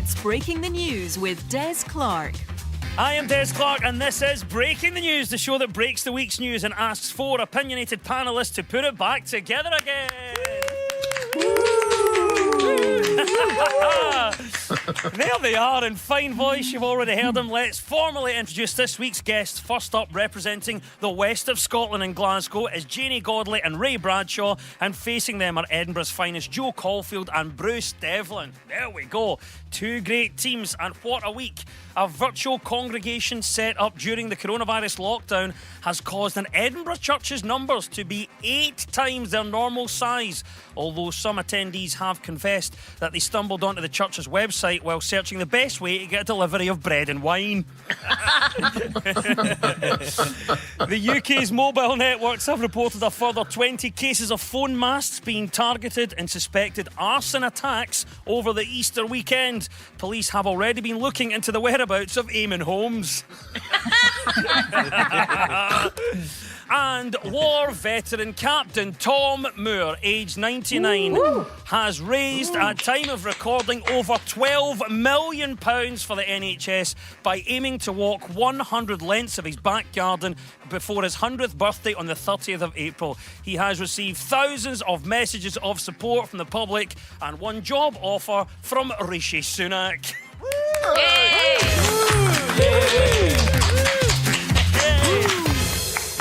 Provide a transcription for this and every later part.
It's Breaking the News with Des Clark. I am Des Clark, and this is Breaking the News, the show that breaks the week's news and asks four opinionated panellists to put it back together again. There they are in fine voice. You've already heard them. Let's formally introduce this week's guests. First up, representing the west of Scotland in Glasgow, is Janie Godley and Ray Bradshaw, and facing them are Edinburgh's finest Joe Caulfield and Bruce Devlin. There we go. Two great teams, and what a week. A virtual congregation set up during the coronavirus lockdown has caused an Edinburgh church's numbers to be 8 times their normal size, although some attendees have confessed that they stumbled onto the church's website while searching the best way to get a delivery of bread and wine. The UK's mobile networks have reported a further 20 cases of phone masts being targeted in suspected arson attacks over the Easter weekend. Police have already been looking into the whereabouts of Eamon Holmes. And war veteran Captain Tom Moore, aged 99, has raised, at time of recording, over £12 million for the NHS by aiming to walk 100 lengths of his back garden before his 100th birthday on the 30th of April. He has received thousands of messages of support from the public and one job offer from Rishi Sunak.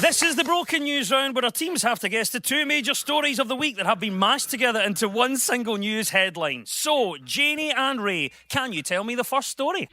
This is the Broken News Round, where our teams have to guess the two major stories of the week that have been mashed together into one single news headline. So, Janie and Ray, can you tell me the first story?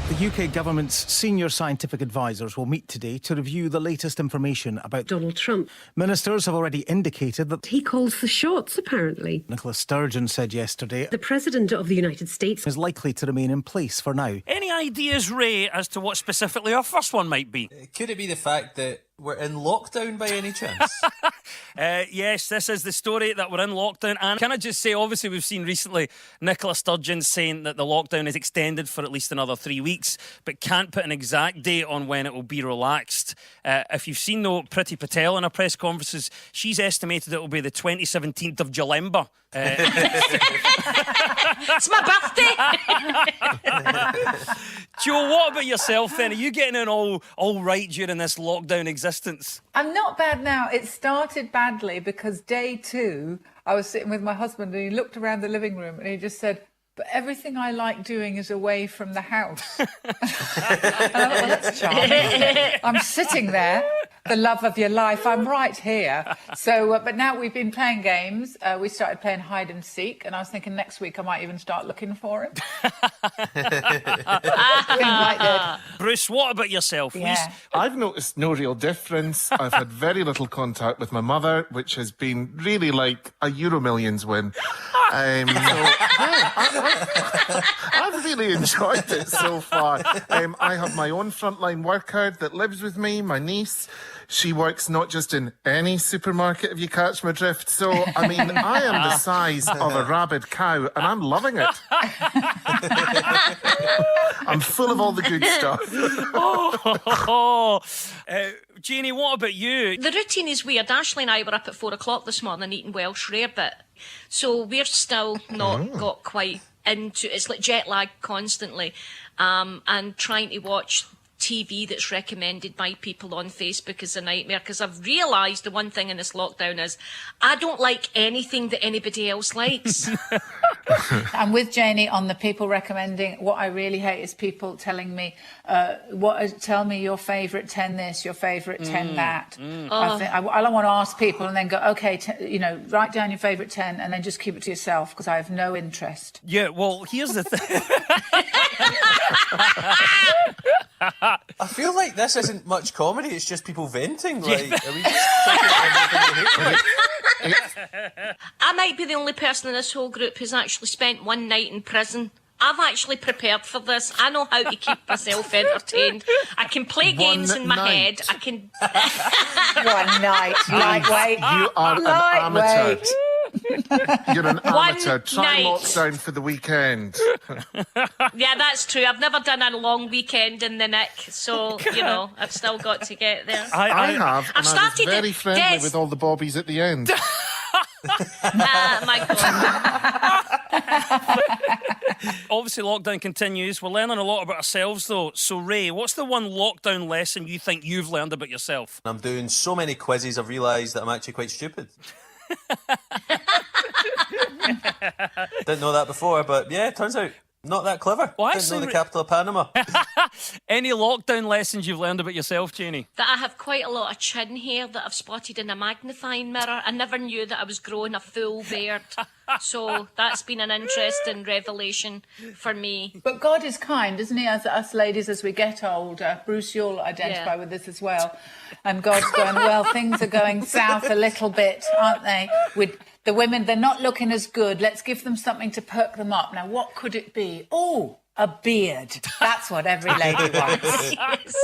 The UK government's senior scientific advisers will meet today to review the latest information about Donald Trump. Ministers have already indicated that He calls the shots, apparently. Nicola Sturgeon said yesterday The President of the United States is likely to remain in place for now. Any ideas, Ray, as to what specifically our first one might be? Could it be the fact that we're in lockdown by any chance? Yes, this is the story that we're in lockdown. And can I just say, obviously, we've seen recently Nicola Sturgeon saying that the lockdown is extended for at least another 3 weeks, but can't put an exact date on when it will be relaxed. If you've seen, though, Priti Patel in her press conferences, she's estimated it will be the 2017th of Jalemba. It's my birthday! Joe, what about yourself then? Are you getting in all right during this lockdown existence? I'm not bad now. It started badly because day 2, I was sitting with my husband and he looked around the living room and he just said, "But everything I like doing is away from the house." And I thought, well, that's charming. I'm sitting there, the love of your life. I'm right here. So, but now we've been playing games. We started playing hide and seek, and I was thinking next week I might even start looking for him. Quite good. Bruce, what about yourself? Yeah. I've noticed no real difference. I've had very little contact with my mother, which has been really like a Euro Millions win. I've really enjoyed it so far. I have my own frontline worker that lives with me, my niece. She works not just in any supermarket, if you catch my drift. So, I mean, I am the size of a rabid cow, and I'm loving it. I'm full of all the good stuff. Janie, what about you? The routine is weird. Ashley and I were up at 4 o'clock this morning eating Welsh rarebit. So we're still not got quite into it. It's like jet lag constantly. And trying to watch TV that's recommended by people on Facebook is a nightmare, because I've realised the one thing in this lockdown is I don't like anything that anybody else likes. I'm with Janie on the people recommending. What I really hate is people telling me, tell me your favourite 10 this, your favourite 10 that. I don't want to ask people and then go, okay, write down your favourite 10 and then just keep it to yourself, because I have no interest. Yeah, well, here's the thing. I feel like this isn't much comedy, it's just people venting. Like, are we just talking about I might be the only person in this whole group who's actually spent one night in prison. I've actually prepared for this. I know how to keep myself entertained. I can play games in my head. I can... One night, lightweight. You are an amateur. You're an amateur. Try night. lockdown for the weekend. Yeah, that's true. I've never done a long weekend in the Nick, so, I've still got to get there. I have, and I was very friendly Des. with all the bobbies at the end. My God. Obviously, lockdown continues. We're learning a lot about ourselves, though. So, Ray, what's the one lockdown lesson you think you've learned about yourself? I'm doing so many quizzes, I've realised that I'm actually quite stupid. Didn't know that before, but yeah, turns out not that clever. Well, Didn't know the capital of Panama. Any lockdown lessons you've learned about yourself, Janie? That I have quite a lot of chin hair that I've spotted in a magnifying mirror. I never knew that I was growing a full beard. So that's been an interesting revelation for me. But God is kind, isn't he? As us ladies, as we get older, Bruce, you'll identify with this as well. And God's going, well, things are going south a little bit, aren't they? With the women, they're not looking as good. Let's give them something to perk them up. Now, what could it be? Oh, a beard. That's what every lady wants. Yes,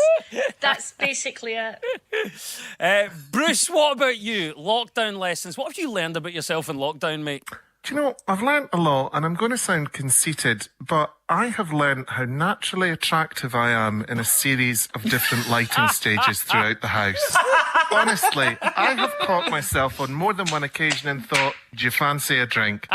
that's basically it. Bruce, what about you? Lockdown lessons. What have you learned about yourself in lockdown, mate? Do you know, I've learnt a lot, and I'm going to sound conceited, but I have learnt how naturally attractive I am in a series of different lighting stages throughout the house. Honestly, I have caught myself on more than one occasion and thought, do you fancy a drink?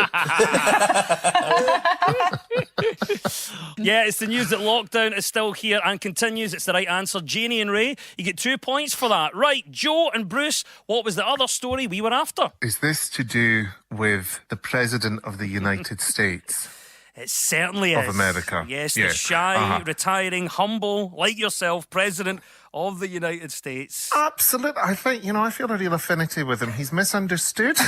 Yeah, it's the news that lockdown is still here and continues. It's the right answer. Janie and Ray, you get 2 points for that. Right, Joe and Bruce, what was the other story we were after? Is this to do with the President of the United States? It certainly Of is. America. Yes, Yeah. the shy, Uh-huh. retiring, humble, like yourself, President of the United States. Absolutely. I think, I feel a real affinity with him. He's misunderstood.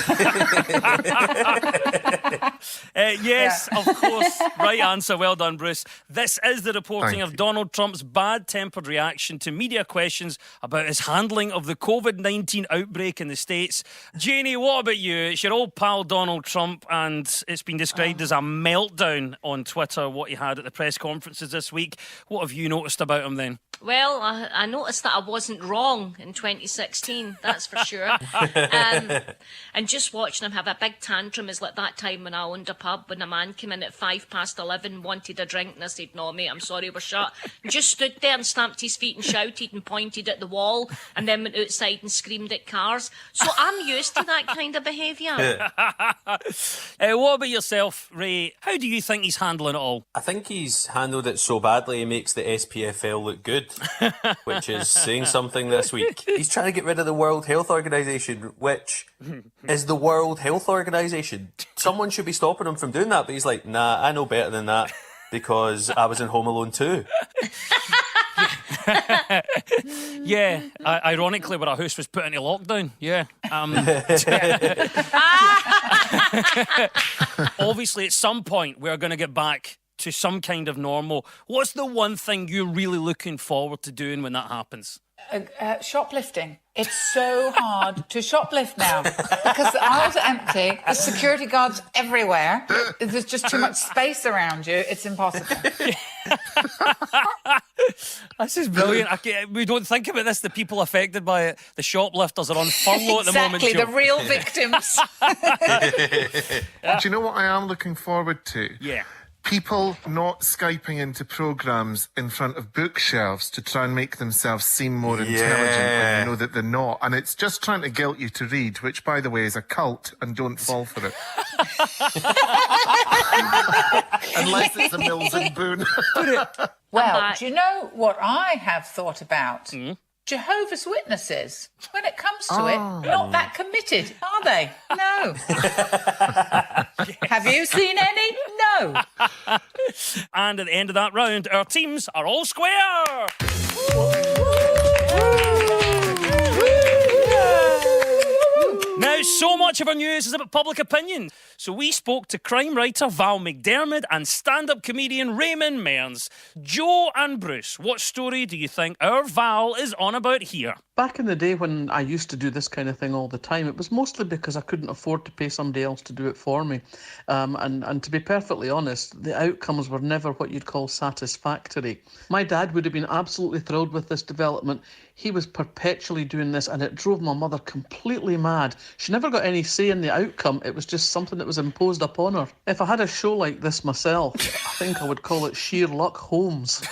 Yes, of course. Right answer. Well done, Bruce. This is the reporting Thank of you. Donald Trump's bad-tempered reaction to media questions about his handling of the COVID-19 outbreak in the States. Janie, what about you? It's your old pal Donald Trump, and it's been described as a meltdown on Twitter, what he had at the press conferences this week. What have you noticed about him then? Well, I noticed that I wasn't wrong in 2016, that's for sure. And just watching him have a big tantrum is like that time when I owned a pub when a man came in at 11:05, wanted a drink, and I said, no, mate, I'm sorry, we're shut. And just stood there and stamped his feet and shouted and pointed at the wall and then went outside and screamed at cars. So I'm used to that kind of behaviour. What about yourself, Ray? How do you think he's handling it all? I think he's handled it so badly he makes the SPFL look good, which is saying something this week. He's trying to get rid of the World Health Organization, which is the World Health Organization. Someone should be stopping him from doing that, but he's like, nah, I know better than that because I was in Home Alone 2. Yeah, ironically, where our house was put into lockdown. Yeah. Obviously, at some point, we're going to get back to some kind of normal. What's the one thing you're really looking forward to doing when that happens? Shoplifting. It's so hard to shoplift now because the aisles are empty. There's security guards everywhere. There's just too much space around you. It's impossible. This is brilliant. We don't think about this. The people affected by it, the shoplifters are on furlough at the moment. Exactly, Joe. the real victims. Do you know what I am looking forward to? Yeah. People not Skyping into programmes in front of bookshelves to try and make themselves seem more intelligent when you know that they're not. And it's just trying to guilt you to read, which, by the way, is a cult, and don't fall for it. Unless it's a Mills and Boone. Well, do you know what I have thought about? Jehovah's Witnesses. When it comes to it, not that committed, are they? No. Have you seen any? No. And at the end of that round, our teams are all square. Now, so much of our news is about public opinion. So we spoke to crime writer Val McDermid and stand-up comedian Raymond Mearns. Joe and Bruce, what story do you think our Val is on about here? Back in the day when I used to do this kind of thing all the time, it was mostly because I couldn't afford to pay somebody else to do it for me. And to be perfectly honest, the outcomes were never what you'd call satisfactory. My dad would have been absolutely thrilled with this development. He was perpetually doing this and it drove my mother completely mad. She never got any say in the outcome. It was just something that was imposed upon her. If I had a show like this myself, I think I would call it Sherlock Holmes.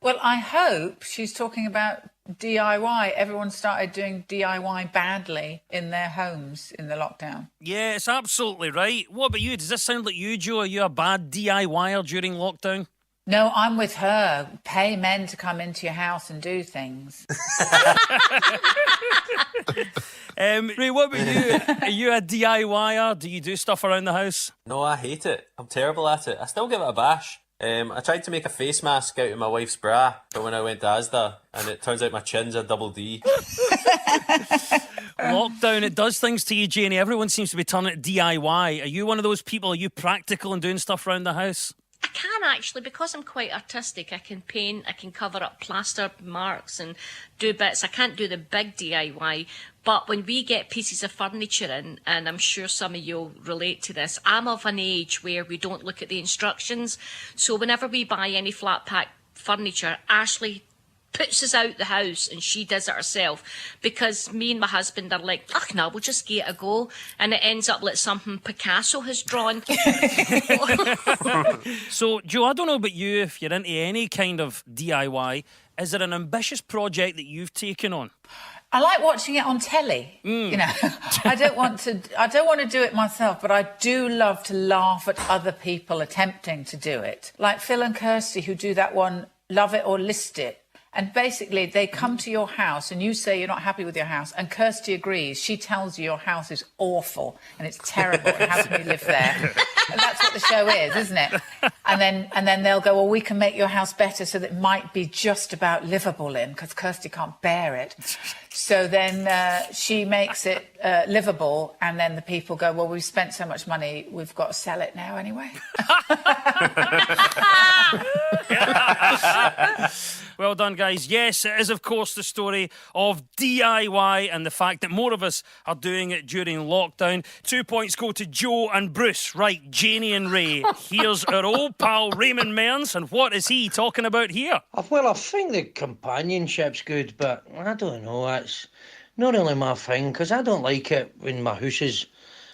Well, I hope she's talking about DIY. Everyone started doing DIY badly in their homes in the lockdown. Yeah, it's absolutely right. What about you? Does this sound like you, Joe? Are you a bad DIYer during lockdown? No, I'm with her. Pay men to come into your house and do things. Ray, what about you? Are you a DIYer? Do you do stuff around the house? No, I hate it. I'm terrible at it. I still give it a bash. I tried to make a face mask out of my wife's bra, but when I went to Asda, and it turns out my chin's a double D. Lockdown, it does things to you, Janie. Everyone seems to be turning it DIY. Are you one of those people? Are you practical and doing stuff around the house? I can actually, because I'm quite artistic. I can paint, I can cover up plaster marks and do bits. I can't do the big DIY, but when we get pieces of furniture in, and I'm sure some of you'll relate to this, I'm of an age where we don't look at the instructions. So whenever we buy any flat pack furniture, Ashley puts us out the house and she does it herself, because me and my husband are like, ugh, no, we'll just give it a go, and it ends up like something Picasso has drawn. So, Joe, I don't know about you, if you're into any kind of DIY, is there an ambitious project that you've taken on? I like watching it on telly. You know, I don't want to do it myself, but I do love to laugh at other people attempting to do it. Like Phil and Kirsty, who do that one, Love It or List It. And basically, they come to your house and you say you're not happy with your house, and Kirsty agrees. She tells you your house is awful and it's terrible and how can you live there? And that's what the show is, isn't it? And then they'll go, well, we can make your house better so that it might be just about livable in, because Kirsty can't bear it. So then she makes it livable, and then the people go, well, we've spent so much money, we've got to sell it now anyway. Well done, guys. Yes, it is, of course, the story of DIY and the fact that more of us are doing it during lockdown. 2 points go to Joe and Bruce. Right, Janie and Ray. Here's our old pal Raymond Mearns, and what is he talking about here? Well, I think the companionship's good, but I don't know. It's not really my thing, because I don't like it when my house is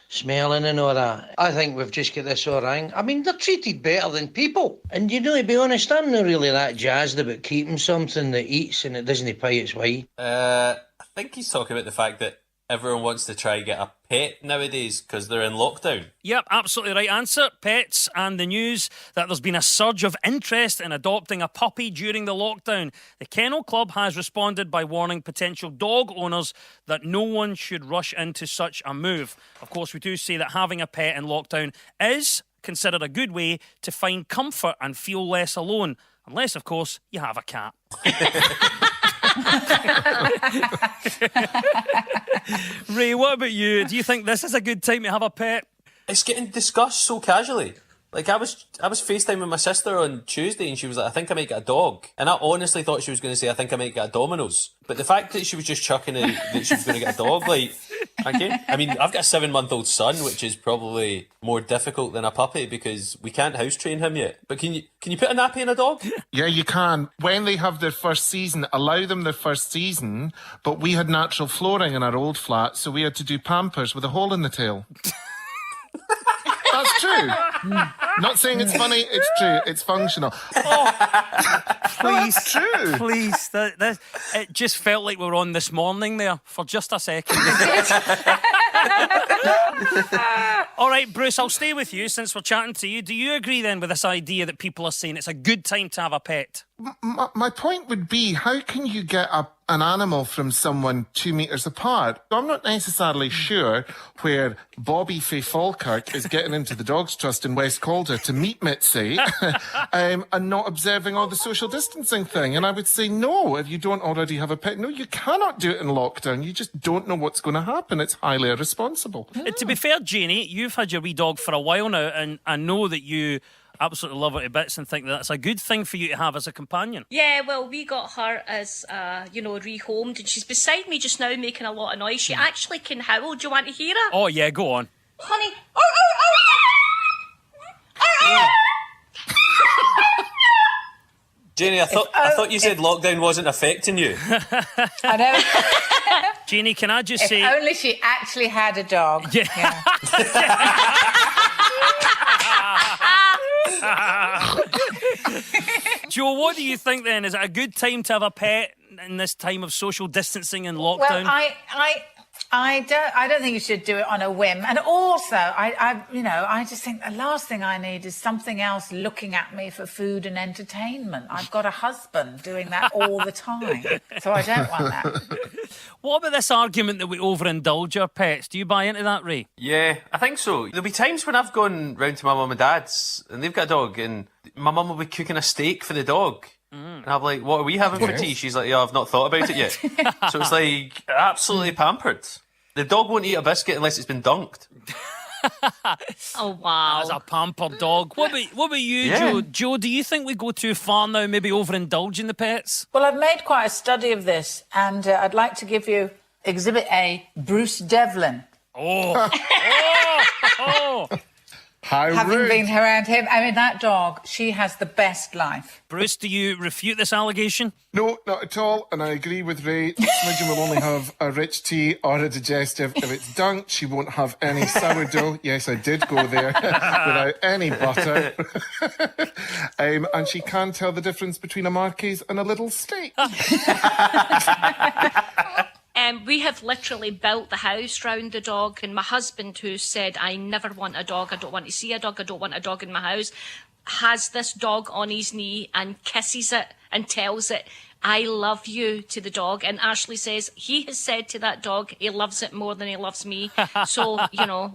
smelling and all that. I think we've just got this all wrong. I mean, they're treated better than people. And you know, to be honest, I'm not really that jazzed about keeping something that eats and it doesn't pay its way. I think he's talking about the fact that everyone wants to try and get a pet nowadays because they're in lockdown. Yep, absolutely right answer. Pets, and the news that there's been a surge of interest in adopting a puppy during the lockdown. The Kennel Club has responded by warning potential dog owners that no one should rush into such a move. Of course, we do say that having a pet in lockdown is considered a good way to find comfort and feel less alone. Unless, of course, you have a cat. Ray, what about you? Do you think this is a good time to have a pet? It's getting discussed so casually. Like, I was FaceTiming with my sister on Tuesday and she was like, I think I might get a dog. And I honestly thought she was going to say, I think I might get a Domino's. But the fact that she was just chucking it, that she was going to get a dog, like, okay. I mean, I've got a 7-month-old son, which is probably more difficult than a puppy because we can't house train him yet. But can you put a nappy in a dog? Yeah, you can. When they have their first season, allow them their first season. But we had natural flooring in our old flat, so we had to do Pampers with a hole in the tail. That's true. Not saying it's funny, it's true. It's functional. Please, that's true. Please, it just felt like we were on This Morning there for just a second. All right, Bruce, I'll stay with you since we're chatting to you. Do you agree then with this idea that people are saying it's a good time to have a pet? My point would be, how can you get an animal from someone 2 meters apart? I'm not necessarily sure where Bobby Faye Falkirk is getting into the Dogs Trust in West Calder to meet Mitzi and not observing all the social distancing thing. And I would say, no, if you don't already have a pet, no, you cannot do it in lockdown. You just don't know what's going to happen. It's highly irresponsible. To be fair, Janie, you've had your wee dog for a while now, and I know that you absolutely love her to bits and think that that's a good thing for you to have as a companion. Yeah, well, we got her as, rehomed, and she's beside me just now making a lot of noise. She actually can howl. Do you want to hear her? Oh, yeah, go on. Honey. Janie, I thought you said lockdown wasn't affecting you. I know. Janie, can I just if say... only she actually had a dog. Yeah. Joe, what do you think then? Is it a good time to have a pet in this time of social distancing and Well, lockdown? I don't think you should do it on a whim. And also, I just think the last thing I need is something else looking at me for food and entertainment. I've got a husband doing that all the time, so I don't want that. What about this argument that we overindulge our pets? Do you buy into that, Ray? Yeah, I think so. There'll be times when I've gone round to my mum and dad's and they've got a dog and my mum will be cooking a steak for the dog. And I'm like, what are we having for tea? She's like, yeah, I've not thought about it yet. So it's like absolutely pampered. The dog won't eat a biscuit unless it's been dunked. Oh, wow. As a pampered dog. What about you, Yeah. Joe? Joe, do you think we go too far now, maybe overindulging the pets? Well, I've made quite a study of this, and I'd like to give you Exhibit A, Bruce Devlin. Oh. Oh. How Having rude. been around him, I mean, that dog, she has the best life. Bruce, do you refute this allegation? No, not at all. And I agree with Ray. Smidgen will only have a rich tea or a digestive. If it's dunked, she won't have any sourdough. Yes, I did go there without any butter. And she can't tell the difference between a Marquise and a little steak. We have literally built the house round the dog, and my husband, who said, I never want a dog, I don't want to see a dog, I don't want a dog in my house, has this dog on his knee and kisses it and tells it, I love you, to the dog. And Ashley says he has said to that dog he loves it more than he loves me. So,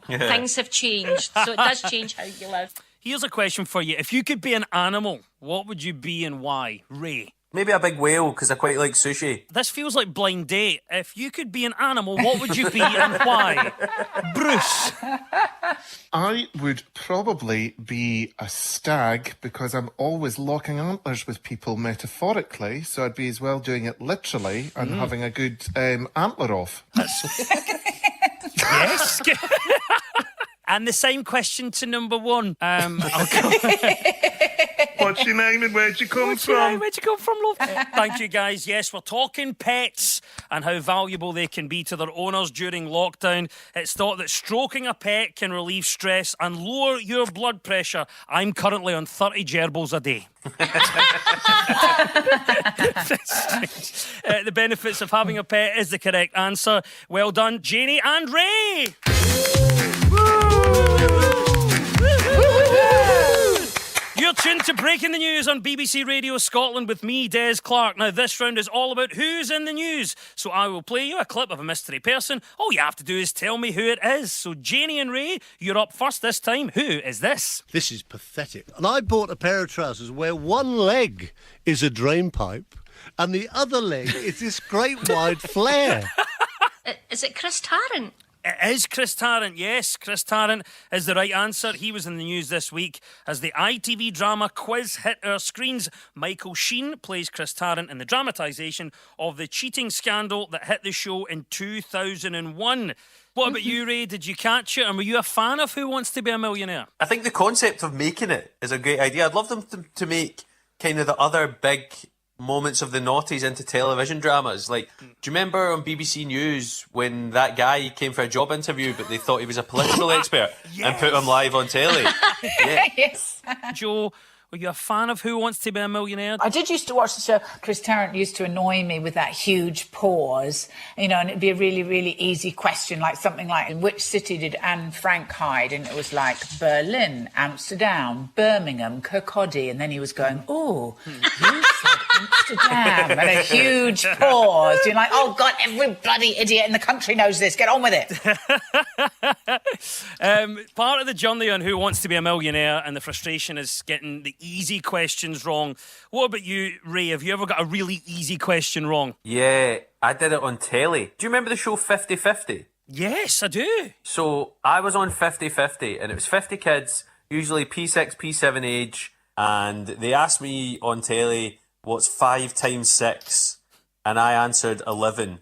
things have changed. So it does change how you live. Here's a question for you. If you could be an animal, what would you be and why? Ray? Maybe a big whale because I quite like sushi. This feels like blind date. If you could be an animal, what would you be and why? Bruce? I would probably be a stag because I'm always locking antlers with people metaphorically, so I'd be as well doing it literally and having a good antler off. Yes. And the same question to number one. What's your name and where'd you come from? Where'd you come from, love? Thank you, guys. Yes, we're talking pets and how valuable they can be to their owners during lockdown. It's thought that stroking a pet can relieve stress and lower your blood pressure. I'm currently on 30 gerbils a day. The benefits of having a pet is the correct answer. Well done, Janie and Ray. You're tuned to Breaking the News on BBC Radio Scotland with me, Des Clark. Now, this round is all about who's in the news. So I will play you a clip of a mystery person. All you have to do is tell me who it is. So Janie and Ray, you're up first this time. Who is this? This is pathetic. And I bought a pair of trousers where one leg is a drain pipe and the other leg is this great wide flare. Is it Chris Tarrant? It is Chris Tarrant. Yes, Chris Tarrant is the right answer. He was in the news this week as the ITV drama Quiz hit our screens. Michael Sheen plays Chris Tarrant in the dramatisation of the cheating scandal that hit the show in 2001. What about you, Ray? Did you catch it? And were you a fan of Who Wants to Be a Millionaire? I think the concept of making it is a great idea. I'd love them to make kind of the other big moments of the noughties into television dramas. Like, do you remember on BBC News when that guy came for a job interview but they thought he was a political expert and put him live on telly? Yeah. Yes. Joe, were you a fan of Who Wants to Be a Millionaire? I did used to watch the show. Chris Tarrant used to annoy me with that huge pause, and it'd be a really, really easy question, like something like, in which city did Anne Frank hide? And it was like Berlin, Amsterdam, Birmingham, Kirkcaldy, and then he was going, oh, you said Amsterdam, and a huge pause. You're like, oh God, every bloody idiot in the country knows this. Get on with it. Part of the journey on Who Wants to Be a Millionaire and the frustration is getting the easy questions wrong. What about you, Ray? Have you ever got a really easy question wrong? Yeah, I did it on telly. Do you remember the show 50-50? Yes, I do. So I was on 50-50 and it was 50 kids, usually P6, P7 age, and they asked me on telly, what's 5 times 6? And I answered 11.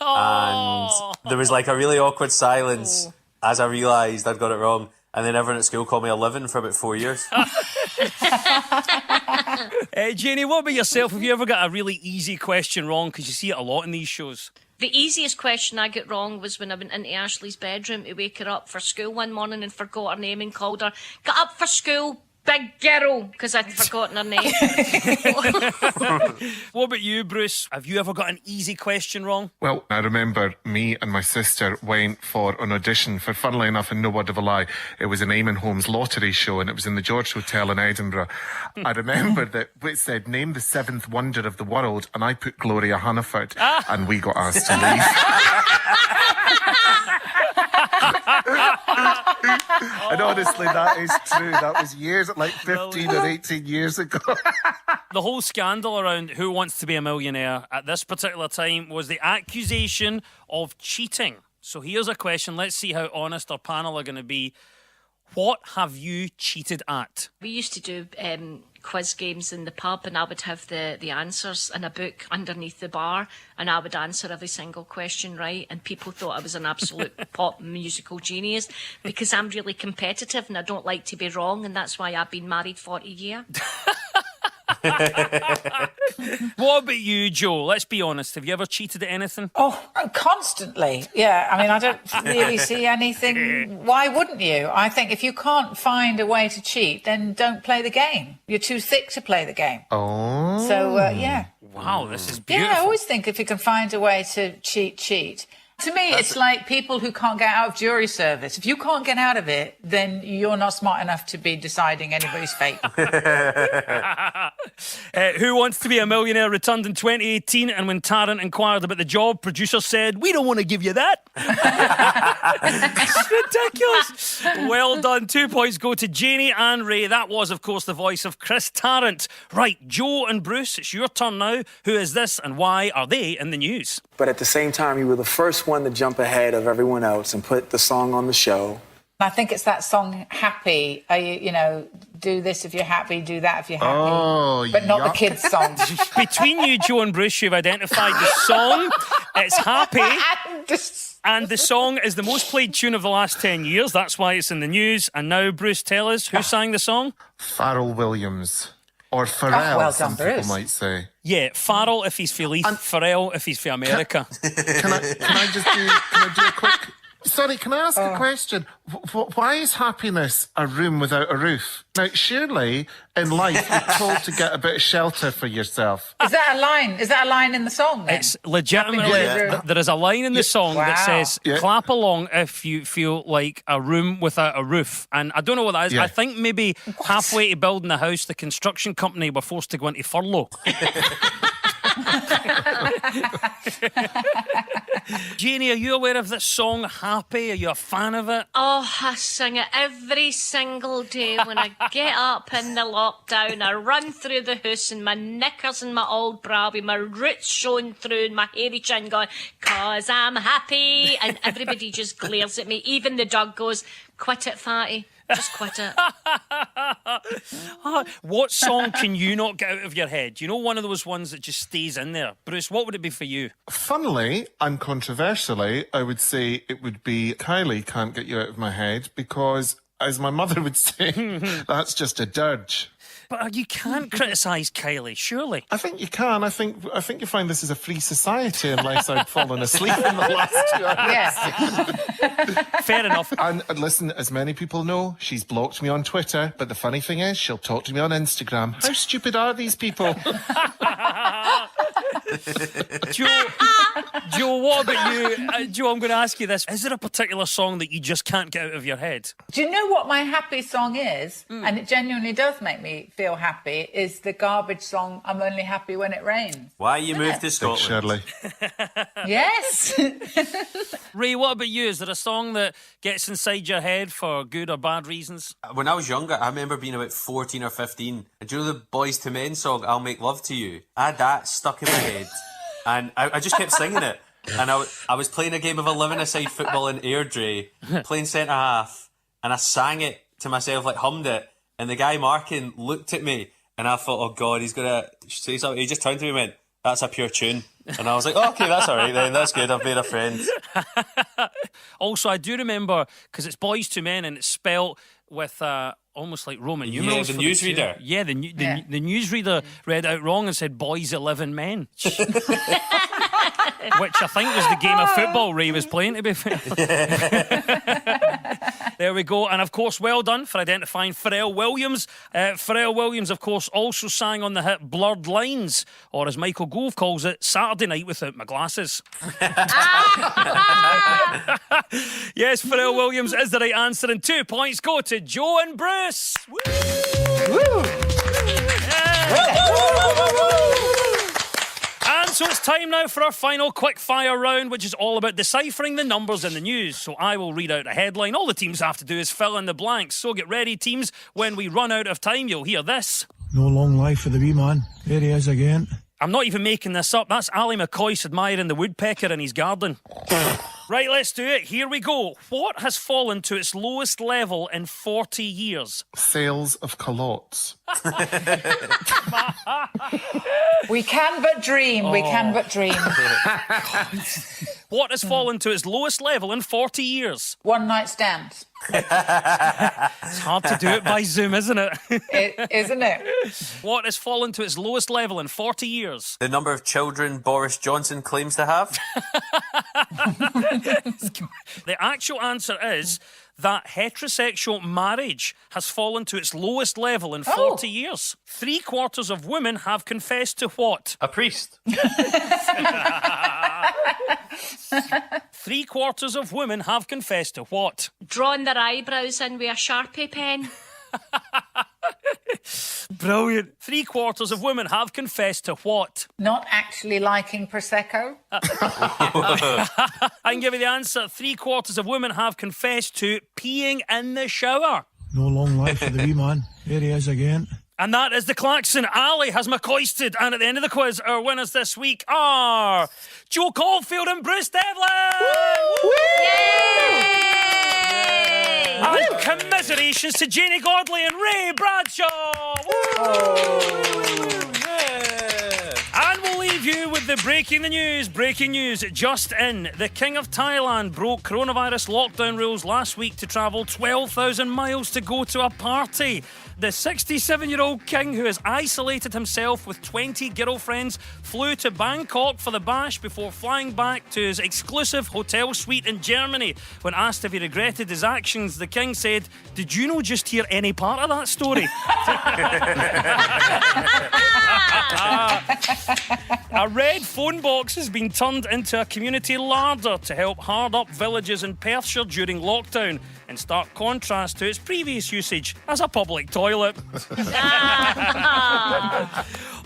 And there was like a really awkward silence as I realised I'd got it wrong. And then everyone at school called me 11 for about 4 years. Janie, what about yourself? Have you ever got a really easy question wrong? Because you see it a lot in these shows. The easiest question I got wrong was when I went into Ashley's bedroom to wake her up for school one morning and forgot her name and called her, "Get up for school, Big girl, because I'd forgotten her name. What about you, Bruce? Have you ever got an easy question wrong? Well, I remember me and my sister went for an audition for, funnily enough, and no word of a lie, it was an Eamon Holmes lottery show, and it was in the George Hotel in Edinburgh. I remember that it said, name the seventh wonder of the world, and I put Gloria Hunniford, and we got asked to leave. And honestly, that is true. That was years, like 15 or 18 years ago. The whole scandal around Who Wants to Be a Millionaire at this particular time was the accusation of cheating. So here's a question. Let's see how honest our panel are going to be. What have you cheated at? We used to do quiz games in the pub, and I would have the answers in a book underneath the bar, and I would answer every single question right, and people thought I was an absolute pop musical genius because I'm really competitive and I don't like to be wrong, and that's why I've been married 40 years. What about you, Joe? Let's be honest. Have you ever cheated at anything? Oh, constantly. Yeah. I mean, I don't really see anything. Why wouldn't you? I think if you can't find a way to cheat, then don't play the game. You're too thick to play the game. Oh. So, yeah. Wow, this is beautiful. Yeah, I always think if you can find a way to cheat. To me, it's like people who can't get out of jury service. If you can't get out of it, then you're not smart enough to be deciding anybody's fate. Who Wants to Be a Millionaire returned in 2018, and when Tarrant inquired about the job, producers said, we don't want to give you that. It's ridiculous. Well done. 2 points go to Janie and Ray. That was, of course, the voice of Chris Tarrant. Right, Joe and Bruce, it's your turn now. Who is this and why are they in the news? But at the same time, you were the first one to jump ahead of everyone else and put the song on the show. I think it's that song, Happy. Do this if you're happy, do that if you're happy. Oh, but not the kids' song. Between you, Joe and Bruce, you've identified the song. It's Happy. And the song is the most played tune of the last 10 years. That's why it's in the news. And now, Bruce, tell us, who sang the song? Pharrell Williams. Or Pharrell, well some done, people Bruce. might say. Yeah, Pharrell if he's for Leith, Pharrell if he's for America. Can I do a quick... Sorry, can I ask a question? Why is happiness a room without a roof? Now, surely in life you're told to get a bit of shelter for yourself. Is that a line? Is that a line in the song then? It's legitimately, there is a line in the song that says, clap along if you feel like a room without a roof. And I don't know what that is. Yeah. I think maybe halfway to building the house, the construction company were forced to go into furlough. Janie, are you aware of this song, Happy? Are you a fan of it? Oh, I sing it every single day when I get up in the lockdown. I run through the house in my knickers and my old bra with my roots showing through and my hairy chin going, 'cause I'm happy. And everybody just glares at me. Even the dog goes, quit it, fatty. Just quit it. What song can you not get out of your head? You know, one of those ones that just stays in there. Bruce, what would it be for you? Funnily and controversially, I would say it would be Kylie Can't Get You Out of My Head because, as my mother would say, that's just a dirge. But you can't criticise Kylie, surely. I think you can. I think you find this is a free society unless I'd fallen asleep in the last 2 hours. Yes. Fair enough. And listen, as many people know, she's blocked me on Twitter, but the funny thing is, she'll talk to me on Instagram. How stupid are these people? Joe, what about you? Joe, I'm going to ask you this. Is there a particular song that you just can't get out of your head? Do you know what my happy song is? And it genuinely does make me feel happy, is the garbage song, I'm Only Happy When It Rains. Why you moved to Scotland? Shirley. Yes. Ray, what about you? Is there a song that gets inside your head for good or bad reasons? When I was younger, I remember being about 14 or 15. And do you know the Boys to Men song, I'll Make Love to You? I had that stuck in my head. And I just kept singing it. And I was playing a game of 11-a-side football in Airdrie, playing centre-half, and I sang it to myself, like hummed it. And the guy marking looked at me, and I thought, oh God, he's going to say something. He just turned to me and went, that's a pure tune. And I was like, oh, okay, that's all right then. That's good. I've made a friend. Also, I do remember, because it's Boys to Men, and it's spelt with almost like Roman numerals. Yeah, the newsreader. Yeah, the newsreader read out wrong and said, boys 11 men. Which I think was the game of football Ray was playing, to be fair. There we go. And of course, well done for identifying Pharrell Williams. Pharrell Williams, of course, also sang on the hit Blurred Lines, or as Michael Gove calls it, Saturday Night Without My Glasses. Yes, Pharrell Williams is the right answer, and 2 points go to Joe and Bruce. Woo! Woo! And so it's time now for our final quick-fire round, which is all about deciphering the numbers in the news. So I will read out a headline. All the teams have to do is fill in the blanks. So get ready, teams. When we run out of time, you'll hear this. No long life for the wee man. There he is again. I'm not even making this up. That's Ali McCoist admiring the woodpecker in his garden. Right, let's do it. Here we go. What has fallen to its lowest level in 40 years? Sales of culottes. We can but dream. We can but dream. What has fallen to its lowest level in 40 years? One night stands. It's hard to do it by Zoom, isn't it? Isn't it? What has fallen to its lowest level in 40 years? The number of children Boris Johnson claims to have. The actual answer is that heterosexual marriage has fallen to its lowest level in 40 years. 3/4 of women have confessed to what? A priest. 3/4 of women have confessed to what? Drawing their eyebrows in with a Sharpie pen. Brilliant. 3/4 of women have confessed to what? Not actually liking Prosecco. I can give you the answer. 3/4 of women have confessed to peeing in the shower. No long life for the wee man. There he is again. And that is the klaxon. Ali has McCoisted. And at the end of the quiz, our winners this week are Joe Caulfield and Bruce Devlin! Woo! Yay! And commiserations to Janie Godley and Ray Bradshaw! And we'll leave you with the breaking the news. Breaking news just in. The King of Thailand broke coronavirus lockdown rules last week to travel 12,000 miles to go to a party. The 67-year-old king, who has isolated himself with 20 girlfriends, flew to Bangkok for the bash before flying back to his exclusive hotel suite in Germany. When asked if he regretted his actions, the king said, "Did you not just hear any part of that story?" A red phone box has been turned into a community larder to help hard-up villages in Perthshire during lockdown, in stark contrast to its previous usage as a public toilet.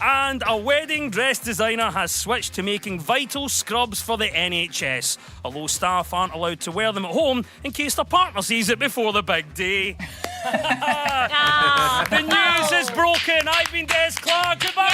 And a wedding dress designer has switched to making vital scrubs for the NHS, although staff aren't allowed to wear them at home in case their partner sees it before the big day. The news is broken. I've been Des Clark. Goodbye.